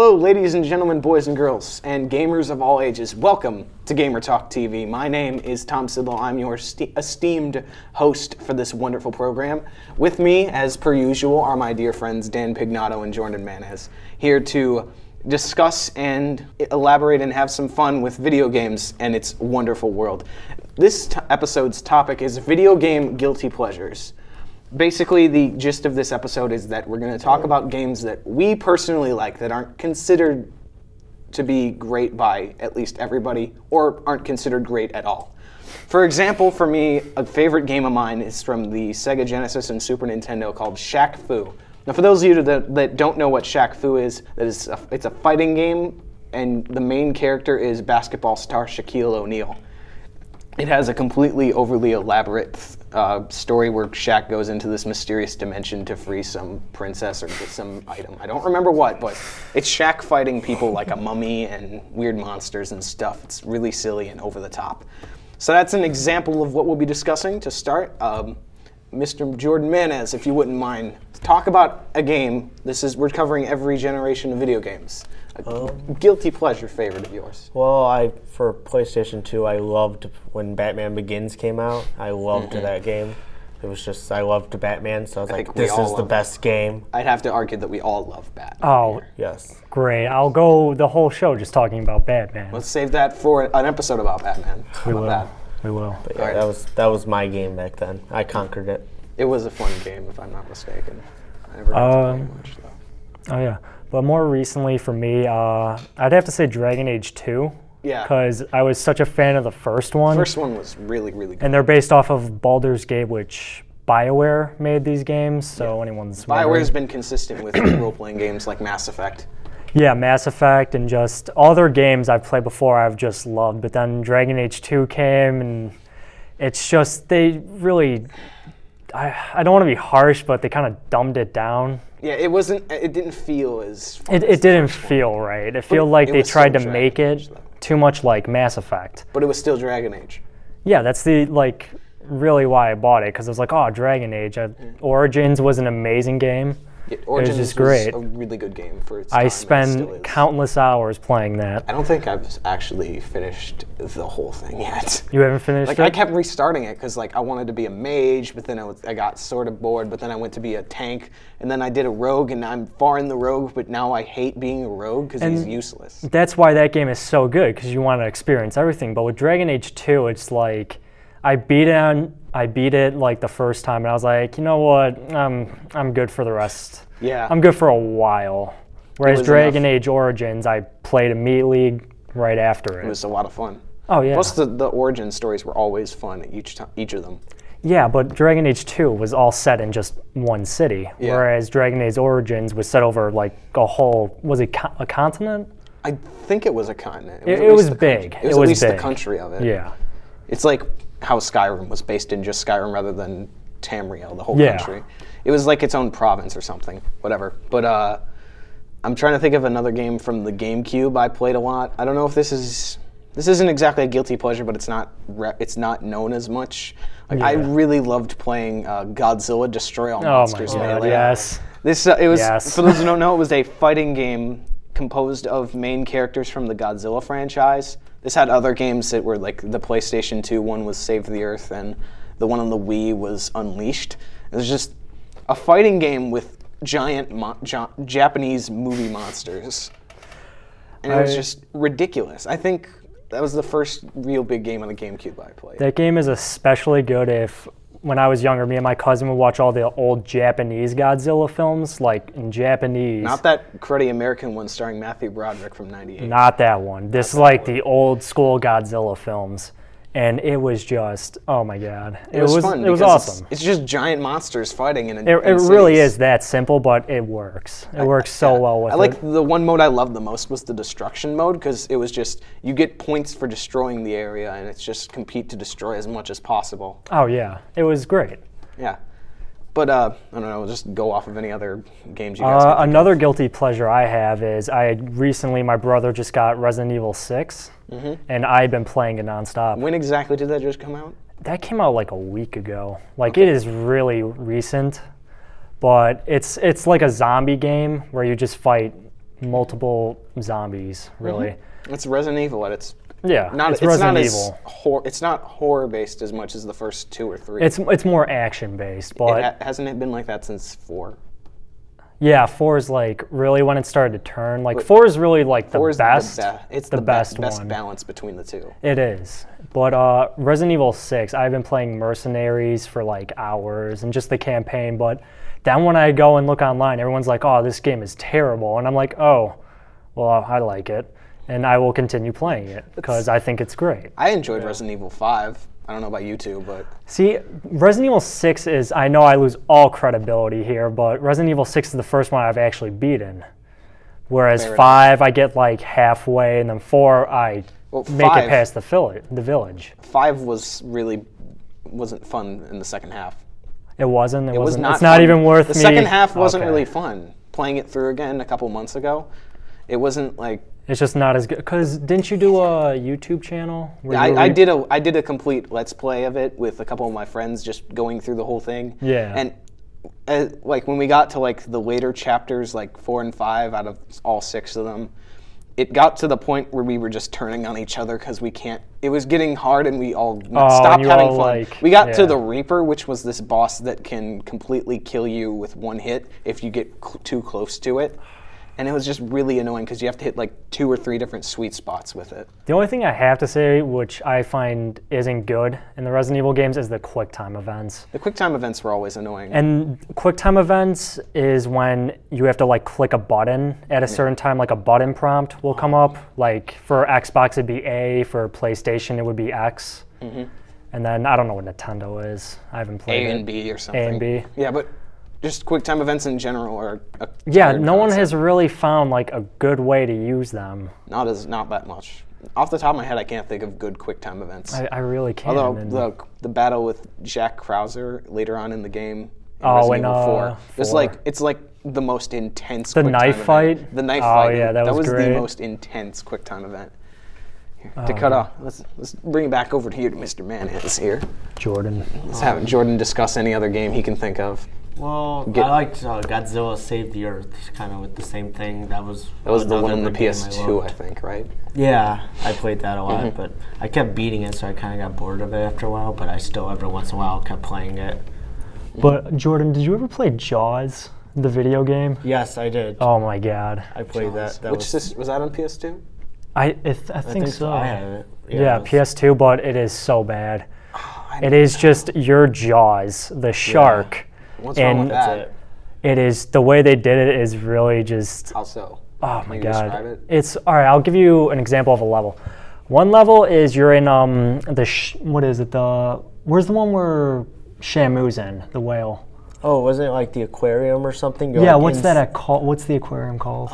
Hello, ladies and gentlemen, boys and girls, and gamers of all ages. Welcome to Gamer Talk TV. My name is Tom Szydlo. I'm your esteemed host for this wonderful program. With me, as per usual, are my dear friends Dan Pignato and Jordan Manez, here to discuss and elaborate and have some fun with video games and its wonderful world. This episode's topic is video game guilty pleasures. Basically, the gist of this episode is that we're going to talk about games that we personally like that aren't considered to be great by at least everybody, or aren't considered great at all. For example, for me, a favorite game of mine is from the Sega Genesis and Super Nintendo called Shaq Fu. Now, for those of you that don't know what Shaq Fu is, it's a fighting game, and the main character is basketball star Shaquille O'Neal. It has a completely overly elaborate story where Shaq goes into this mysterious dimension to free some princess or get some item. I don't remember what, but it's Shaq fighting people like a mummy and weird monsters and stuff. It's really silly and over the top. So that's an example of what we'll be discussing to start. Mr. Jordan Manez, if you wouldn't mind, talk about a game. We're covering every generation of video games. A guilty pleasure favorite of yours? Well, for PlayStation 2, I loved when Batman Begins came out. I loved that game. It was just, I loved Batman, so I was like, this is the best game. I'd have to argue that we all love Batman. Oh, yes. Great. I'll go the whole show just talking about Batman. Let's save that for an episode about Batman. We will. But yeah, that was my game back then. I conquered it. It was a fun game, if I'm not mistaken. I never got to play much, though. Oh, yeah. But more recently for me, I'd have to say Dragon Age 2. Yeah. Because I was such a fan of the first one. The first one was really, really good. And they're based off of Baldur's Gate, which BioWare made these games, so anyone's BioWare's been consistent with role-playing games like Mass Effect. Yeah, Mass Effect and just all their games I've played before I've just loved. But then Dragon Age 2 came, and it's just, they really, I don't want to be harsh, but they kind of dumbed it down. Yeah, it didn't feel as fun. It didn't feel right. It felt like they tried to make it too much like Mass Effect. But it was still Dragon Age. Yeah, that's really why I bought it, because I was like, oh, Dragon Age. Origins was an amazing game. Yeah, Origins it was just great. A really good game for its time. I spent countless hours playing that. I don't think I've actually finished the whole thing yet. You haven't finished it? I kept restarting it because I wanted to be a mage, but then I got sort of bored, but then I went to be a tank, and then I did a rogue, and I'm far in the rogue, but now I hate being a rogue because he's useless. That's why that game is so good, because you want to experience everything. But with Dragon Age 2, it's like, I beat it like the first time, and I was like, you know what, I'm good for the rest. Yeah. I'm good for a while. Whereas Dragon Age Origins, I played immediately right after it. It was a lot of fun. Oh yeah. Plus the origin stories were always fun each of them. Yeah, but Dragon Age 2 was all set in just one city, whereas Dragon Age Origins was set over like a whole, was it a continent? I think it was a continent. It was big. It was at least the country of it. Yeah. It's like how Skyrim was based in just Skyrim rather than Tamriel, the whole country. It was like its own province or something, whatever. But I'm trying to think of another game from the GameCube I played a lot. I don't know if this isn't exactly a guilty pleasure, but it's not known as much. I really loved playing Godzilla Destroy All Monsters. Oh my God, yes. For those who don't know, it was a fighting game composed of main characters from the Godzilla franchise. This had other games that were like the PlayStation 2 one was Save the Earth, and the one on the Wii was Unleashed. It was just a fighting game with giant Japanese movie monsters. And it was just ridiculous. I think that was the first real big game on the GameCube I played. That game is especially good when I was younger, me and my cousin would watch all the old Japanese Godzilla films, like in Japanese. Not that cruddy American one starring Matthew Broderick from '98. Not that one. This is like the old school Godzilla films. And it was just, oh my God. It was fun. It was awesome. It's just giant monsters fighting in It really is that simple, but it works. It works so well with it. I like the one mode I loved the most was the destruction mode, because it was just, you get points for destroying the area, and it's just compete to destroy as much as possible. Oh yeah, it was great. Yeah. But, I don't know, just go off of any other games you guys can think of. Another guilty pleasure I have is my brother just got Resident Evil 6, and I've been playing it nonstop. When exactly did that just come out? That came out like a week ago. Like, it is really recent, but it's like a zombie game where you just fight multiple zombies, really. It's Resident Evil at its it's Resident Evil. It's not horror based as much as the first 2 or 3. It's more action based, but hasn't it been like that since 4? Yeah, 4 is like really when it started to turn. Like 4 is really like the best. It's the best balance between the two. It is. But Resident Evil 6, I've been playing Mercenaries for like hours and just the campaign. But then when I go and look online, everyone's like, "Oh, this game is terrible," and I'm like, "Oh, well, I like it." And I will continue playing it because I think it's great. I enjoyed Resident Evil 5. I don't know about you two, but... See, Resident Evil 6 is, I know I lose all credibility here, but Resident Evil 6 is the first one I've actually beaten. Whereas 5, I get like halfway, and then 4, I make it past the village. 5 wasn't fun in the second half. It wasn't? It was not It's not even worth the me... The second half wasn't really fun. Playing it through again a couple months ago, it wasn't like... It's just not as good. Because didn't you do a YouTube channel? I did a complete Let's Play of it with a couple of my friends, just going through the whole thing. Yeah. And like when we got to like the later chapters, like 4 and 5 out of all 6 of them, it got to the point where we were just turning on each other because we can't. It was getting hard, and we all stopped having fun. Like, we got to the Reaper, which was this boss that can completely kill you with one hit if you get too close to it. And it was just really annoying because you have to hit like 2 or 3 different sweet spots with it. The only thing I have to say, which I find isn't good in the Resident Evil games, is the QuickTime events. The QuickTime events were always annoying. And QuickTime events is when you have to like click a button at a certain time, like a button prompt will come up. Like for Xbox it'd be A, for PlayStation it would be X. And then I don't know what Nintendo is. I haven't played it. A and B or something. A and B. Yeah, but just QuickTime events in general are a no one has really found like a good way to use them. Not that much. Off the top of my head, I can't think of good QuickTime events. I really can't. Although the battle with Jack Krauser later on in the game, in 4, it's like the most intense. The knife fight. The knife fight. Yeah, that was great. The most intense QuickTime event. To cut off, let's bring it back over to you, to Mr. Manhands here. Jordan. Let's have Jordan discuss any other game he can think of. Well, I liked Godzilla Save the Earth, kind of with the same thing. That was the one on the PS2, I think, right? Yeah, I played that a lot, but I kept beating it, so I kind of got bored of it after a while, but I still, every once in a while, kept playing it. But, Jordan, did you ever play Jaws, the video game? Yes, I did. Oh, my God. I played Jaws. that. Was that on PS2? I think so. I have it. Yeah, PS2, but it is so bad. It is just your Jaws, the shark. Yeah. What's wrong with that? It is, the way they did it is really just... How so? Oh my God. Describe it? It's, all right, I'll give you an example of a level. One level is you're in what is it, where's the one where Shamu's in, the whale? Oh, wasn't it like the aquarium or something? Yeah, what's that called? What's the aquarium called?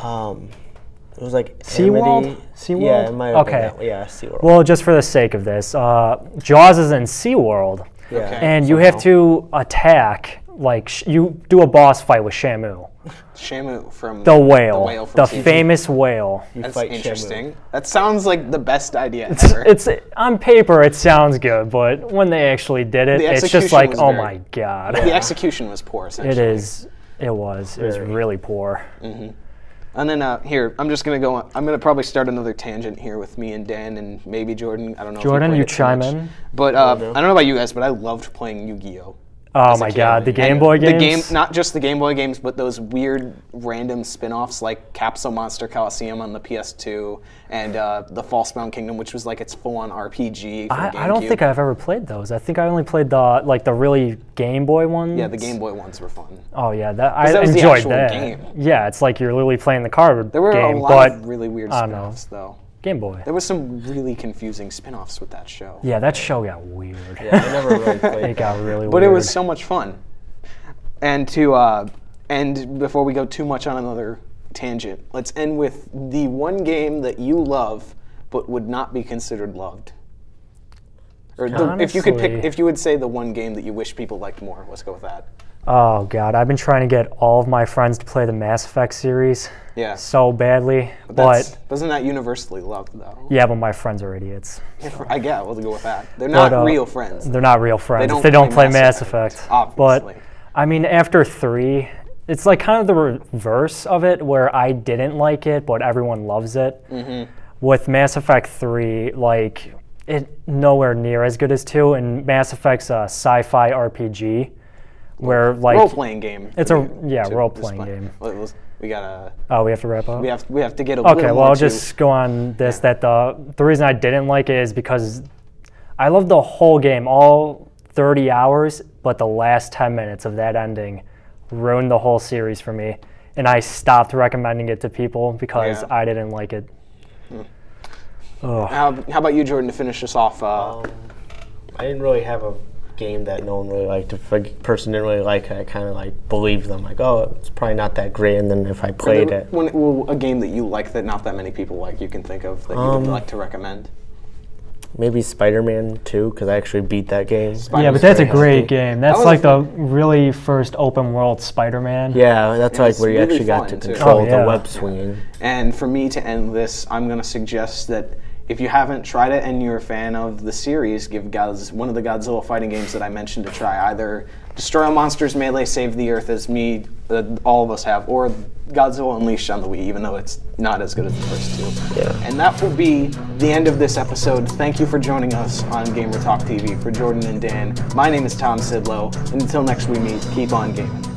It was like SeaWorld? SeaWorld? Yeah, it might have been that. Yeah, SeaWorld. Well, just for the sake of this, Jaws is in SeaWorld. Yeah. Okay. And you have to attack, like, you do a boss fight with Shamu. Shamu from... The whale. From the famous whale. That's interesting. Shamu. That sounds like the best idea ever. It's on paper, it sounds good, but when they actually did it, it's just like, oh my God. The execution was poor, essentially. It was really poor. And then here, I'm just going to go, I'm going to probably start another tangent here with me and Dan and maybe Jordan. I don't know Jordan, if you chime in. But I don't know about you guys, but I loved playing Yu-Gi-Oh! Oh my God, the Game Boy games? Not just the Game Boy games, but those weird random spin-offs like Capsule Monster Coliseum on the PS2 and the Falsebound Kingdom, which was like its full-on RPG for the GameCube. I don't think I've ever played those. I think I only played the really Game Boy ones. Yeah, the Game Boy ones were fun. Oh yeah, I enjoyed that. Game. Yeah, it's like you're literally playing the card game. There were a lot of really weird spin-offs though. Game Boy. There was some really confusing spin-offs with that show. Yeah, that show got weird. Yeah, I never really played it. It got really weird. But it was so much fun. And and before we go too much on another tangent, let's end with the one game that you love but would not be considered loved. Or if you could pick, if you would say the one game that you wish people liked more, let's go with that. Oh God, I've been trying to get all of my friends to play the Mass Effect series. Yeah. So badly, but isn't that universally loved though? Yeah, but my friends are idiots. So. I get. We'll go with that. They're not real friends. They're not real friends. They don't play Mass Effect. Obviously. But I mean, after 3, it's like kind of the reverse of it, where I didn't like it, but everyone loves it. With Mass Effect 3, like, it nowhere near as good as 2, and Mass Effect's a sci-fi RPG, where like role-playing game. It's a role-playing game. We gotta. Oh, we have to wrap up. We have to get a little more. Okay, well, I'll just go on this. That the reason I didn't like it is because I loved the whole game, all 30 hours, but the last 10 minutes of that ending ruined the whole series for me, and I stopped recommending it to people because I didn't like it. How about you, Jordan, to finish us off? I didn't really have a game that no one really liked. If a person didn't really like it, I kind of like believed them, like, oh, it's probably not that great, and then if I played it. A game that you like that not that many people like, you can think of that you would like to recommend? Maybe Spider-Man 2, because I actually beat that game. Yeah, but that's a great game. That's like the really first open world Spider-Man. Yeah, that's like where you really actually got to too. control the web swinging. And for me to end this, I'm going to suggest that if you haven't tried it and you're a fan of the series, give one of the Godzilla fighting games that I mentioned a try. Either Destroy All Monsters, Melee, Save the Earth, as all of us have, or Godzilla Unleashed on the Wii, even though it's not as good as the first two. Yeah. And that will be the end of this episode. Thank you for joining us on Gamer Talk TV. For Jordan and Dan, my name is Tom Szydlo, and until next we meet, keep on gaming.